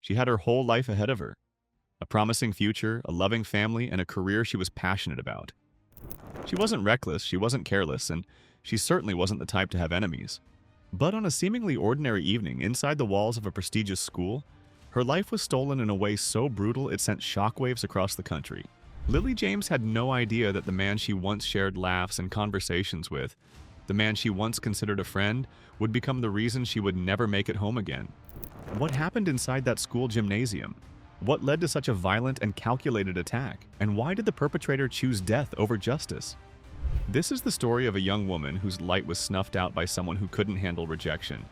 She had her whole life ahead of her, a promising future, a loving family, and a career she was passionate about. She wasn't reckless, she wasn't careless, and she certainly wasn't the type to have enemies. But on a seemingly ordinary evening inside the walls of a prestigious school, her life was stolen in a way so brutal it sent shockwaves across the country. Lily James had no idea that the man she once shared laughs and conversations with, the man she once considered a friend, would become the reason she would never make it home again. What happened inside that school gymnasium? What led to such a violent and calculated attack? And why did the perpetrator choose death over justice? This is the story of a young woman whose light was snuffed out by someone who couldn't handle rejection.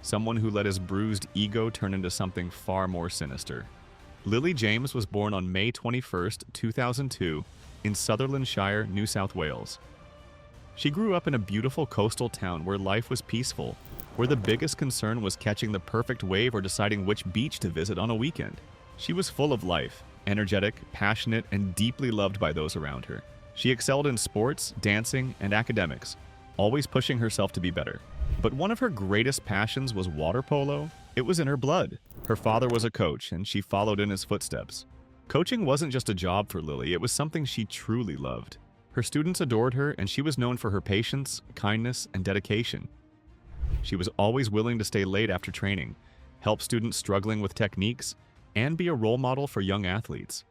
Someone who let his bruised ego turn into something far more sinister. Lily James was born on May 21, 2002, in Sutherlandshire, New South Wales. She grew up in a beautiful coastal town where life was peaceful, where the biggest concern was catching the perfect wave or deciding which beach to visit on a weekend. She was full of life, energetic, passionate, and deeply loved by those around her. She excelled in sports, dancing, and academics, always pushing herself to be better. But one of her greatest passions was water polo. It was in her blood. Her father was a coach, and she followed in his footsteps. Coaching wasn't just a job for Lily, it was something she truly loved. Her students adored her, and she was known for her patience, kindness, and dedication. She was always willing to stay late after training, help students struggling with techniques, and be a role model for young athletes.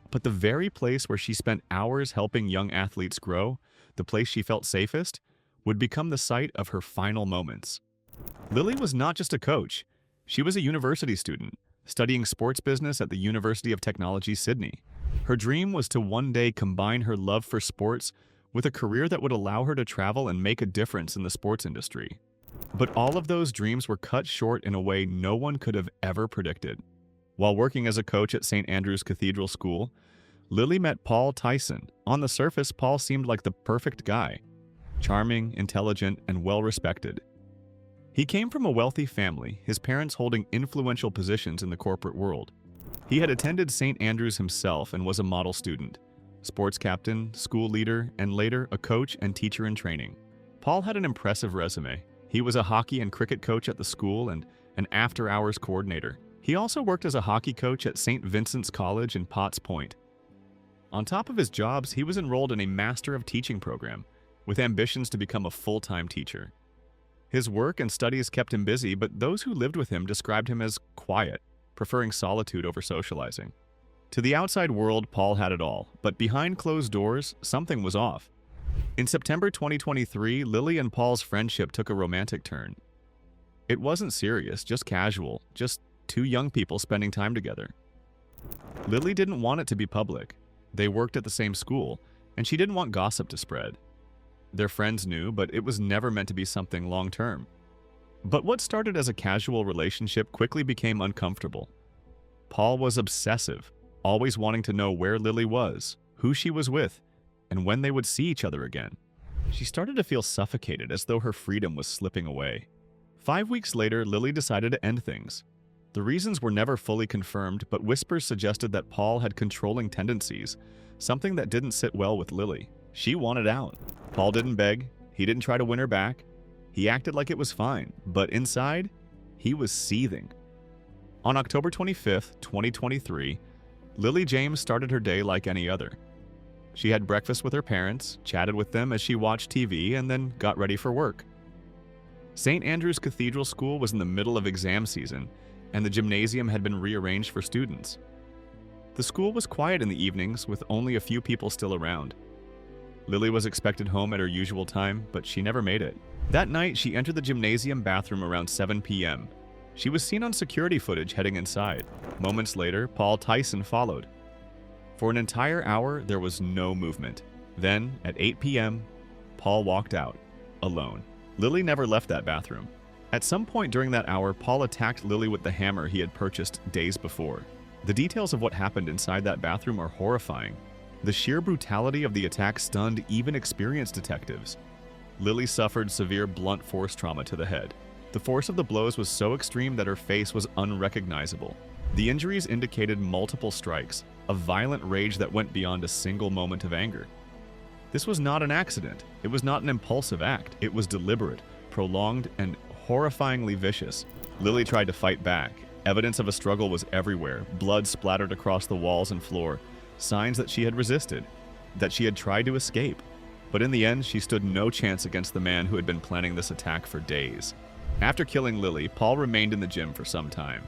But the very place where she spent hours helping young athletes grow, the place she felt safest, would become the site of her final moments. Lily was not just a coach. She was a university student, studying sports business at the University of Technology, Sydney. Her dream was to one day combine her love for sports with a career that would allow her to travel and make a difference in the sports industry. But all of those dreams were cut short in a way no one could have ever predicted. While working as a coach at St. Andrew's Cathedral School, Lily met Paul Thijssen. On the surface, Paul seemed like the perfect guy. Charming, intelligent, and well-respected. He came from a wealthy family, his parents holding influential positions in the corporate world. He had attended St. Andrews himself and was a model student, sports captain, school leader, and later a coach and teacher in training. Paul had an impressive resume. He was a hockey and cricket coach at the school and an after-hours coordinator. He also worked as a hockey coach at St. Vincent's College in Potts Point. On top of his jobs, he was enrolled in a Master of Teaching program, with ambitions to become a full-time teacher. His work and studies kept him busy, but those who lived with him described him as quiet, preferring solitude over socializing. To the outside world, Paul had it all, but behind closed doors, something was off. In September 2023, Lily and Paul's friendship took a romantic turn. It wasn't serious, just casual, just two young people spending time together. Lily didn't want it to be public. They worked at the same school, and she didn't want gossip to spread. Their friends knew, but it was never meant to be something long-term. But what started as a casual relationship quickly became uncomfortable. Paul was obsessive, always wanting to know where Lily was, who she was with, and when they would see each other again. She started to feel suffocated, as though her freedom was slipping away. 5 weeks later, Lily decided to end things. The reasons were never fully confirmed, but whispers suggested that Paul had controlling tendencies, something that didn't sit well with Lily. She wanted out. Paul didn't beg, he didn't try to win her back. He acted like it was fine, but inside, he was seething. On October 25, 2023, Lily James started her day like any other. She had breakfast with her parents, chatted with them as she watched TV, and then got ready for work. St. Andrew's Cathedral School was in the middle of exam season, and the gymnasium had been rearranged for students. The school was quiet in the evenings, with only a few people still around. Lily was expected home at her usual time, but she never made it. That night, she entered the gymnasium bathroom around 7 p.m. She was seen on security footage heading inside. Moments later, Paul Thijssen followed. For an entire hour, there was no movement. Then, at 8 p.m., Paul walked out, alone. Lily never left that bathroom. At some point during that hour, Paul attacked Lily with the hammer he had purchased days before. The details of what happened inside that bathroom are horrifying. The sheer brutality of the attack stunned even experienced detectives. Lily suffered severe blunt force trauma to the head. The force of the blows was so extreme that her face was unrecognizable. The injuries indicated multiple strikes, a violent rage that went beyond a single moment of anger. This was not an accident. It was not an impulsive act. It was deliberate, prolonged, and horrifyingly vicious. Lily tried to fight back. Evidence of a struggle was everywhere. Blood splattered across the walls and floor. Signs that she had resisted, that she had tried to escape. But in the end, she stood no chance against the man who had been planning this attack for days. After killing Lily, Paul remained in the gym for some time.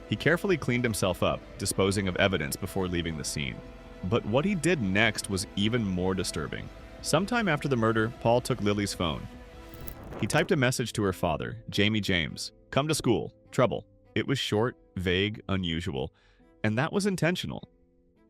He carefully cleaned himself up, disposing of evidence before leaving the scene. But what he did next was even more disturbing. Sometime after the murder, Paul took Lily's phone. He typed a message to her father, Jamie James, "Come to school. Trouble." It was short, vague, unusual, and that was intentional.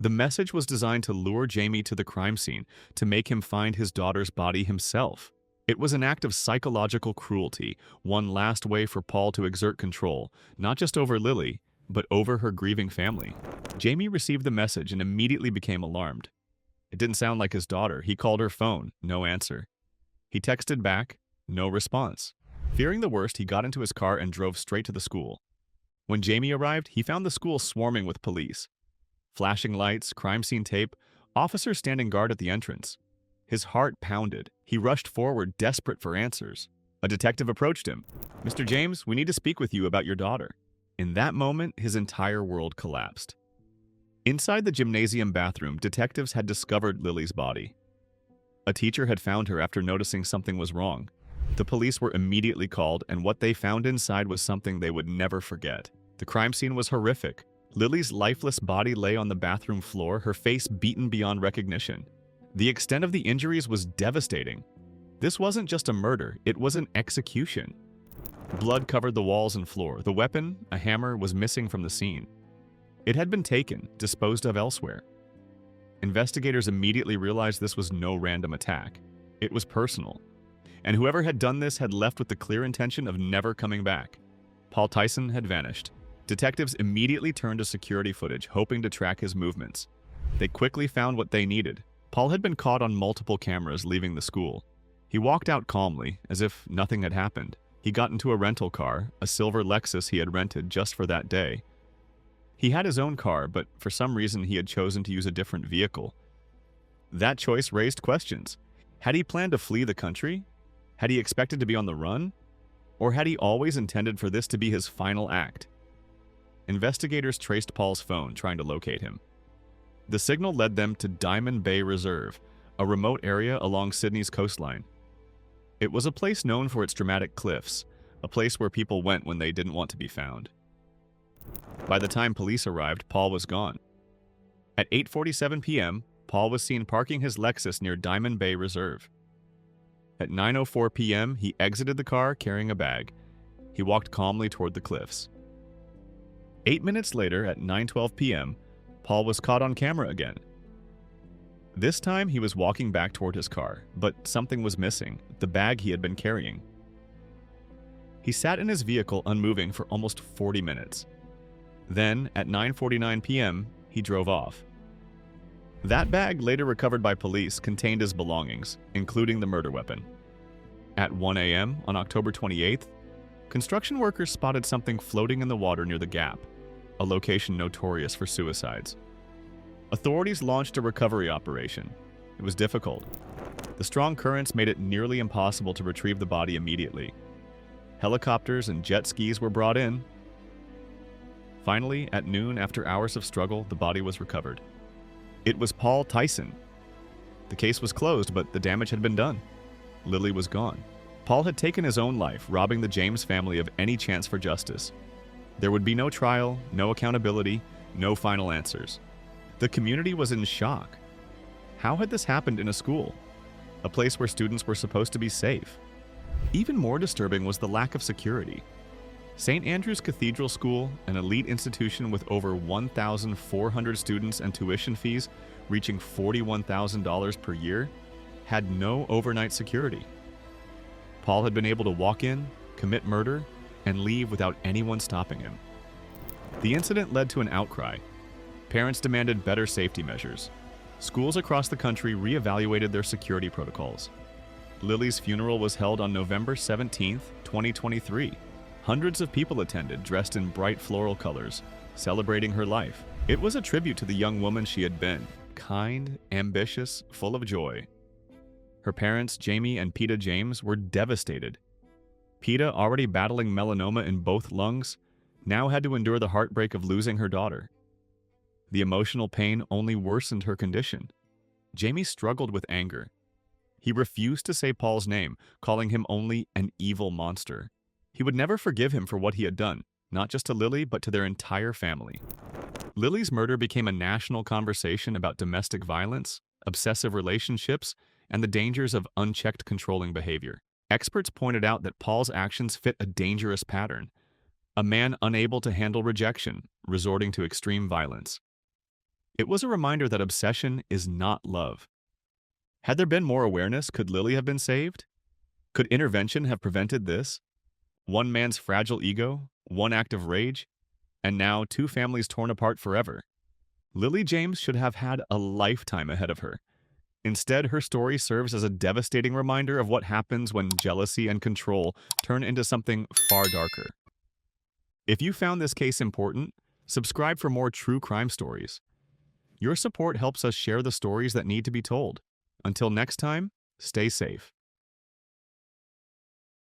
The message was designed to lure Jamie to the crime scene, to make him find his daughter's body himself. It was an act of psychological cruelty, one last way for Paul to exert control, not just over Lily, but over her grieving family. Jamie received the message and immediately became alarmed. It didn't sound like his daughter. He called her phone, no answer. He texted back, no response. Fearing the worst, he got into his car and drove straight to the school. When Jamie arrived, he found the school swarming with police. Flashing lights, crime scene tape, officers standing guard at the entrance. His heart pounded. He rushed forward, desperate for answers. A detective approached him. "Mr. James, we need to speak with you about your daughter." In that moment, his entire world collapsed. Inside the gymnasium bathroom, detectives had discovered Lily's body. A teacher had found her after noticing something was wrong. The police were immediately called, and what they found inside was something they would never forget. The crime scene was horrific. Lily's lifeless body lay on the bathroom floor, her face beaten beyond recognition. The extent of the injuries was devastating. This wasn't just a murder, it was an execution. Blood covered the walls and floor. The weapon, a hammer, was missing from the scene. It had been taken, disposed of elsewhere. Investigators immediately realized this was no random attack. It was personal. And whoever had done this had left with the clear intention of never coming back. Paul Thijssen had vanished. Detectives immediately turned to security footage, hoping to track his movements. They quickly found what they needed. Paul had been caught on multiple cameras leaving the school. He walked out calmly, as if nothing had happened. He got into a rental car, a silver Lexus he had rented just for that day. He had his own car, but for some reason he had chosen to use a different vehicle. That choice raised questions. Had he planned to flee the country? Had he expected to be on the run? Or had he always intended for this to be his final act? Investigators traced Paul's phone, trying to locate him. The signal led them to Diamond Bay Reserve, a remote area along Sydney's coastline. It was a place known for its dramatic cliffs, a place where people went when they didn't want to be found. By the time police arrived, Paul was gone. At 8:47 p.m., Paul was seen parking his Lexus near Diamond Bay Reserve. At 9:04 p.m., he exited the car carrying a bag. He walked calmly toward the cliffs. 8 minutes later, at 9:12 p.m., Paul was caught on camera again. This time, he was walking back toward his car, but something was missing, the bag he had been carrying. He sat in his vehicle unmoving for almost 40 minutes. Then, at 9:49 p.m., he drove off. That bag, later recovered by police, contained his belongings, including the murder weapon. At 1 a.m. on October 28th, construction workers spotted something floating in the water near the Gap, a location notorious for suicides. Authorities launched a recovery operation. It was difficult. The strong currents made it nearly impossible to retrieve the body immediately. Helicopters and jet skis were brought in. Finally, at noon, after hours of struggle, the body was recovered. It was Paul Thijssen. The case was closed, but the damage had been done. Lily was gone. Paul had taken his own life, robbing the James family of any chance for justice. There would be no trial, no accountability, no final answers. The community was in shock. How had this happened in a school? A place where students were supposed to be safe? Even more disturbing was the lack of security. St. Andrew's Cathedral School, an elite institution with over 1,400 students and tuition fees reaching $41,000 per year, had no overnight security. Paul had been able to walk in, commit murder, and leave without anyone stopping him. The incident led to an outcry. Parents demanded better safety measures. Schools across the country reevaluated their security protocols. Lily's funeral was held on November 17, 2023. Hundreds of people attended, dressed in bright floral colors, celebrating her life. It was a tribute to the young woman she had been, kind, ambitious, full of joy. Her parents, Jamie and Peta James, were devastated. Peta, already battling melanoma in both lungs, now had to endure the heartbreak of losing her daughter. The emotional pain only worsened her condition. Jamie struggled with anger. He refused to say Paul's name, calling him only an evil monster. He would never forgive him for what he had done, not just to Lily, but to their entire family. Lily's murder became a national conversation about domestic violence, obsessive relationships, and the dangers of unchecked controlling behavior. Experts pointed out that Paul's actions fit a dangerous pattern: a man unable to handle rejection, resorting to extreme violence. It was a reminder that obsession is not love. Had there been more awareness, could Lily have been saved? Could intervention have prevented this? One man's fragile ego, one act of rage, and now two families torn apart forever. Lily James should have had a lifetime ahead of her. Instead, her story serves as a devastating reminder of what happens when jealousy and control turn into something far darker. If you found this case important, subscribe for more true crime stories. Your support helps us share the stories that need to be told. Until next time, stay safe.